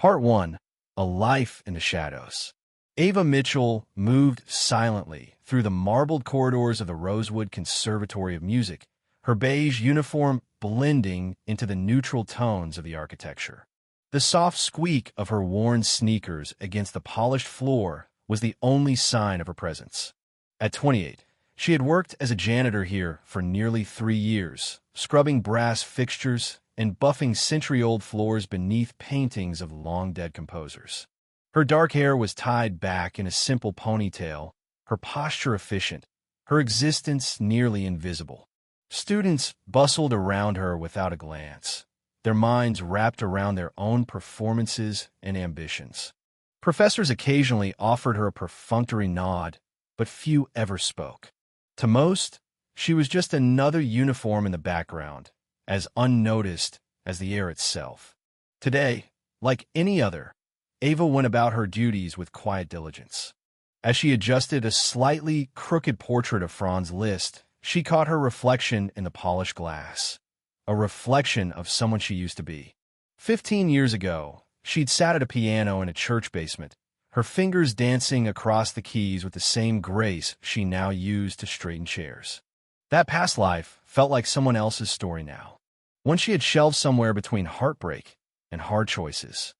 Part 1. A Life in the Shadows. Ava Mitchell moved silently through the marbled corridors of the Rosewood Conservatory of Music, her beige uniform blending into the neutral tones of the architecture. The soft squeak of her worn sneakers against the polished floor was the only sign of her presence. At 28, she had worked as a janitor here for nearly 3 years, scrubbing brass fixtures and buffing century-old floors beneath paintings of long-dead composers. Her dark hair was tied back in a simple ponytail, her posture efficient, her existence nearly invisible. Students bustled around her without a glance, their minds wrapped around their own performances and ambitions. Professors occasionally offered her a perfunctory nod, but few ever spoke. To most, she was just another uniform in the background, as unnoticed as the air itself. Today, like any other, Ava went about her duties with quiet diligence. As she adjusted a slightly crooked portrait of Franz Liszt, she caught her reflection in the polished glass, a reflection of someone she used to be. 15 years ago, she'd sat at a piano in a church basement, her fingers dancing across the keys with the same grace she now used to straighten chairs. That past life felt like someone else's story now, one she had shelved somewhere between heartbreak and hard choices.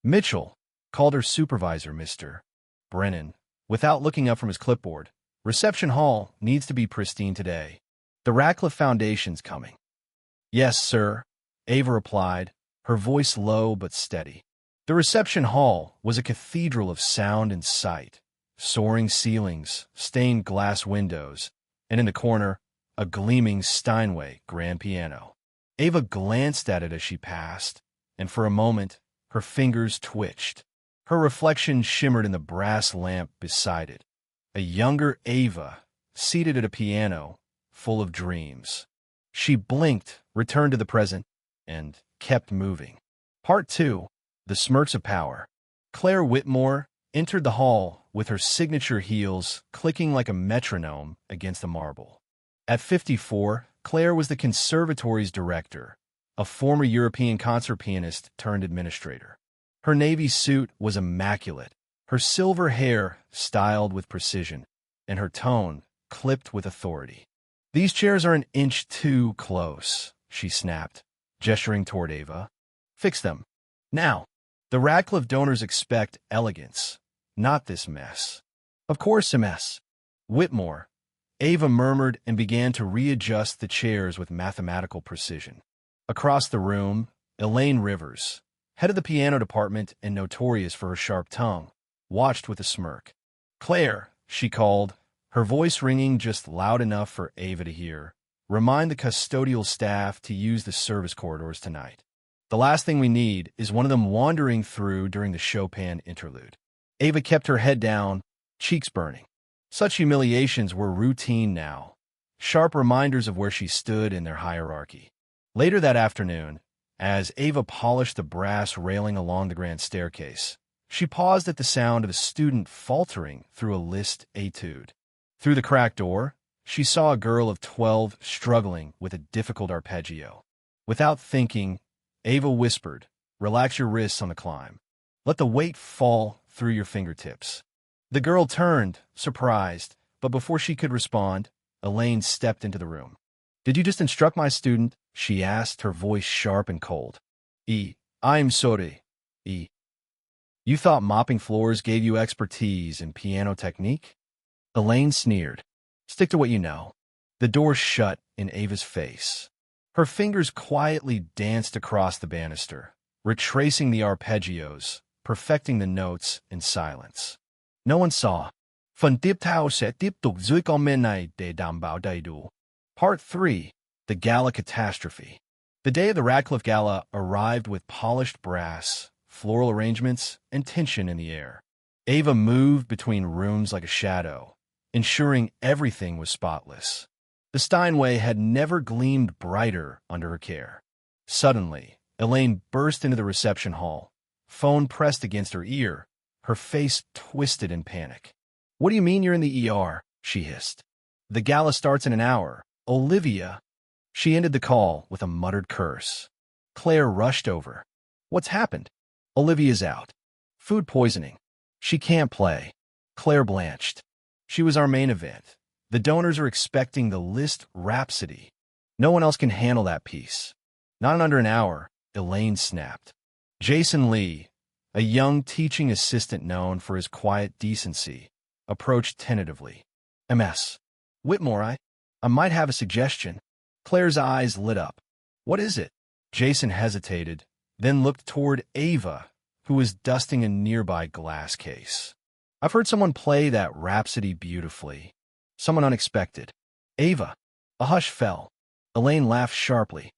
Mitchell called her supervisor Mr. Brennan, without looking up from his clipboard. Reception hall needs to be pristine today. The Radcliffe Foundation's coming. Yes, sir, Ava replied, her voice low but steady. The reception hall was a cathedral of sound and sight, soaring ceilings, stained glass windows, and in the corner, a gleaming Steinway grand piano. Ava glanced at it as she passed, and for a moment, her fingers twitched. Her reflection shimmered in the brass lamp beside it. A younger Ava, seated at a piano, full of dreams. She blinked, returned to the present, and kept moving. Part 2. The Smirks of Power. Claire Whitmore entered the hall with her signature heels clicking like a metronome against the marble. At 54, Claire was the conservatory's director, a former European concert pianist turned administrator. Her navy suit was immaculate, her silver hair styled with precision, and her tone clipped with authority. "These chairs are an inch too close," she snapped, gesturing toward Ava. "Fix them. Now." The Radcliffe donors expect elegance, not this mess. "Of course a mess." Whitmore, Ava murmured and began to readjust the chairs with mathematical precision. Across the room, Elaine Rivers, head of the piano department and notorious for her sharp tongue, watched with a smirk. "Claire," she called, her voice ringing just loud enough for Ava to hear, "remind the custodial staff to use the service corridors tonight. The last thing we need is one of them wandering through during the Chopin interlude." Ava kept her head down, cheeks burning. Such humiliations were routine now, sharp reminders of where she stood in their hierarchy. Later that afternoon, as Ava polished the brass railing along the grand staircase, she paused at the sound of a student faltering through a Liszt etude. Through the cracked door, she saw a girl of 12 struggling with a difficult arpeggio. Without thinking, Ava whispered, "Relax your wrists on the climb. Let the weight fall through your fingertips." The girl turned, surprised, but before she could respond, Elaine stepped into the room. "Did you just instruct my student?" she asked, her voice sharp and cold. I'm sorry. You thought mopping floors gave you expertise in piano technique?" Elaine sneered. "Stick to what you know." The door shut in Ava's face. Her fingers quietly danced across the banister, retracing the arpeggios, perfecting the notes in silence. No one saw. Phần tiếp theo sẽ tiếp tục dưới comment này để đảm bảo đầy đủ. Part 3. The Gala Catastrophe. The day of the Radcliffe Gala arrived with polished brass, floral arrangements, and tension in the air. Ava moved between rooms like a shadow, ensuring everything was spotless. The Steinway had never gleamed brighter under her care. Suddenly, Elaine burst into the reception hall, phone pressed against her ear, her face twisted in panic. "What do you mean you're in the ER?" she hissed. "The gala starts in an hour. Olivia." She ended the call with a muttered curse. Claire rushed over. "What's happened?" Olivia's out. Food poisoning. She can't play. Claire blanched. She was our main event. The donors are expecting the Liszt Rhapsody. No one else can handle that piece. Not in under an hour, Elaine snapped. Jason Lee, a young teaching assistant known for his quiet decency, approached tentatively. MS. Whitmore, I might have a suggestion. Claire's eyes lit up. What is it? Jason hesitated, then looked toward Ava, who was dusting a nearby glass case. I've heard someone play that Rhapsody beautifully. Someone unexpected. Ava. A hush fell. Elaine laughed sharply.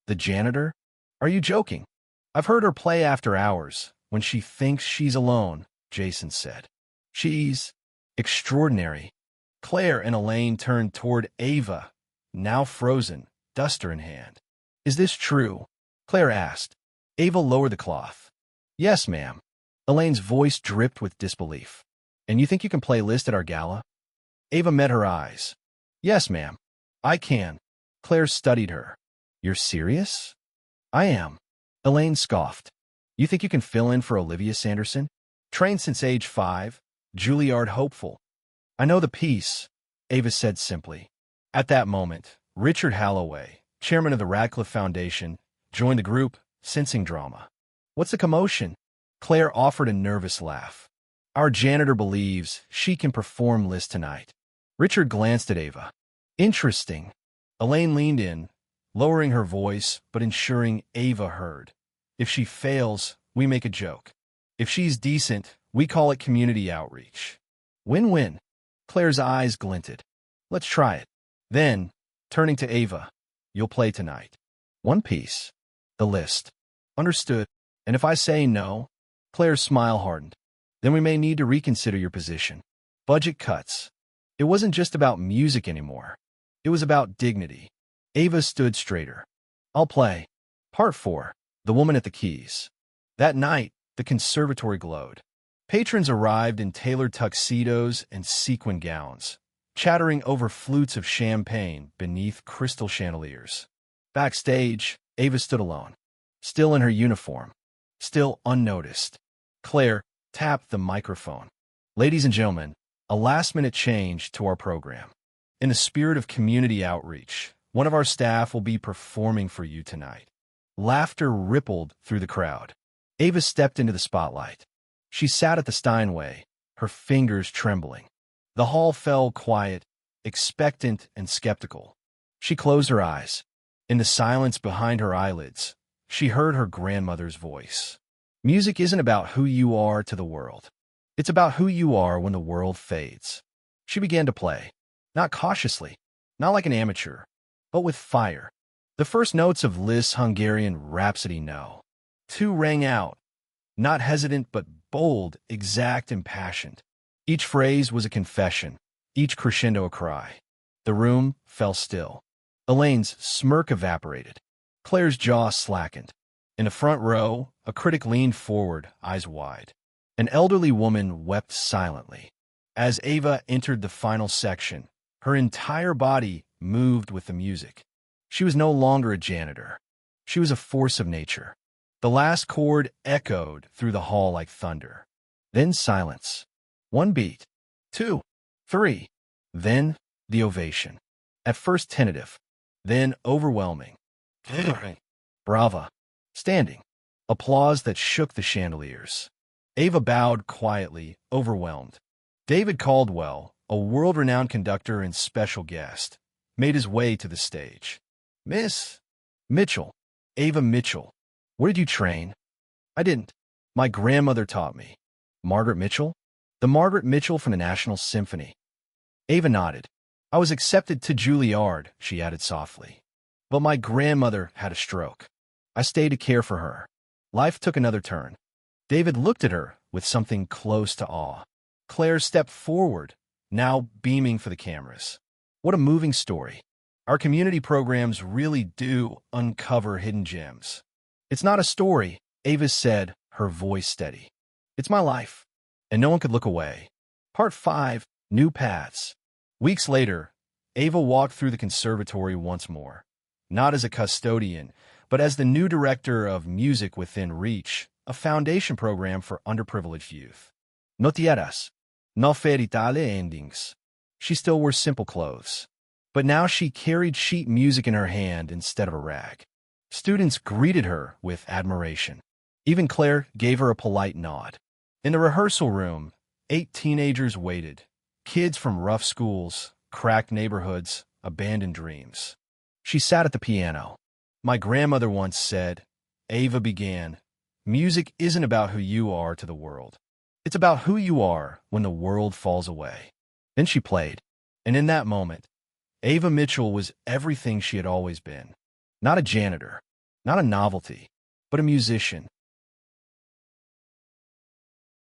The janitor? Are you joking? I've heard her play after hours, when she thinks she's alone, Jason said. She's extraordinary. Claire and Elaine turned toward Ava, now frozen, duster in hand. Is this true? Claire asked. Ava lowered the cloth. Yes, ma'am. Elaine's voice dripped with disbelief. And you think you can play Liszt at our gala? Ava met her eyes. Yes, ma'am. I can. Claire studied her. You're serious? I am. Elaine scoffed. You think you can fill in for Olivia Sanderson? Trained since age 5, Juilliard hopeful. I know the piece, Ava said simply. At that moment, Richard Halloway, chairman of the Radcliffe Foundation, joined the group, sensing drama. What's the commotion? Claire offered a nervous laugh. Our janitor believes she can perform Liszt tonight. Richard glanced at Ava. Interesting. Elaine leaned in, lowering her voice but ensuring Ava heard. If she fails, we make a joke. If she's decent, we call it community outreach. Win-win. Claire's eyes glinted. Let's try it. Then, turning to Ava, you'll play tonight. One piece. The Liszt. Understood. And if I say no, Claire's smile hardened. Then we may need to reconsider your position. Budget cuts. It wasn't just about music anymore. It was about dignity. Ava stood straighter. I'll play. Part 4. The Woman at the Keys. That night, the conservatory glowed. Patrons arrived in tailored tuxedos and sequin gowns, chattering over flutes of champagne beneath crystal chandeliers. Backstage, Ava stood alone, still in her uniform, still unnoticed. Claire tapped the microphone. Ladies and gentlemen, a last-minute change to our program. In the spirit of community outreach, one of our staff will be performing for you tonight. Laughter rippled through the crowd. Ava stepped into the spotlight. She sat at the Steinway, her fingers trembling. The hall fell quiet, expectant and skeptical. She closed her eyes. In the silence behind her eyelids, she heard her grandmother's voice. Music isn't about who you are to the world. It's about who you are when the world fades. She began to play, not cautiously, not like an amateur, but with fire. The first notes of Liszt's Hungarian Rhapsody No. 2 rang out, not hesitant but bold, exact, impassioned. Each phrase was a confession, each crescendo a cry. The room fell still. Elaine's smirk evaporated. Claire's jaw slackened. In the front row, a critic leaned forward, eyes wide. An elderly woman wept silently. As Ava entered the final section, her entire body moved with the music. She was no longer a janitor. She was a force of nature. The last chord echoed through the hall like thunder. Then silence. 1 beat. 2. 3. Then the ovation. At first tentative, then overwhelming. Brava. Standing. Applause that shook the chandeliers. Ava bowed quietly, overwhelmed. David Caldwell, a world-renowned conductor and special guest, made his way to the stage. Miss Mitchell. Ava Mitchell. Where did you train? I didn't. My grandmother taught me. Margaret Mitchell? The Margaret Mitchell from the National Symphony. Ava nodded. I was accepted to Juilliard, she added softly. But my grandmother had a stroke. I stayed to care for her. Life took another turn. David looked at her with something close to awe. Claire stepped forward, now beaming for the cameras. What a moving story. Our community programs really do uncover hidden gems. It's not a story, Ava said, her voice steady. It's my life. And no one could look away. Part 5, New Paths. Weeks later, Ava walked through the conservatory once more. Not as a custodian, but as the new director of music within reach, a foundation program for underprivileged youth. No tierras, no fairy tale endings. She still wore simple clothes. But now she carried sheet music in her hand instead of a rag. Students greeted her with admiration. Even Claire gave her a polite nod. In the rehearsal room, 8 teenagers waited. Kids from rough schools, cracked neighborhoods, abandoned dreams. She sat at the piano. My grandmother once said, Ava began, music isn't about who you are to the world. It's about who you are when the world falls away. Then she played. And in that moment, Ava Mitchell was everything she had always been. Not a janitor, not a novelty, but a musician.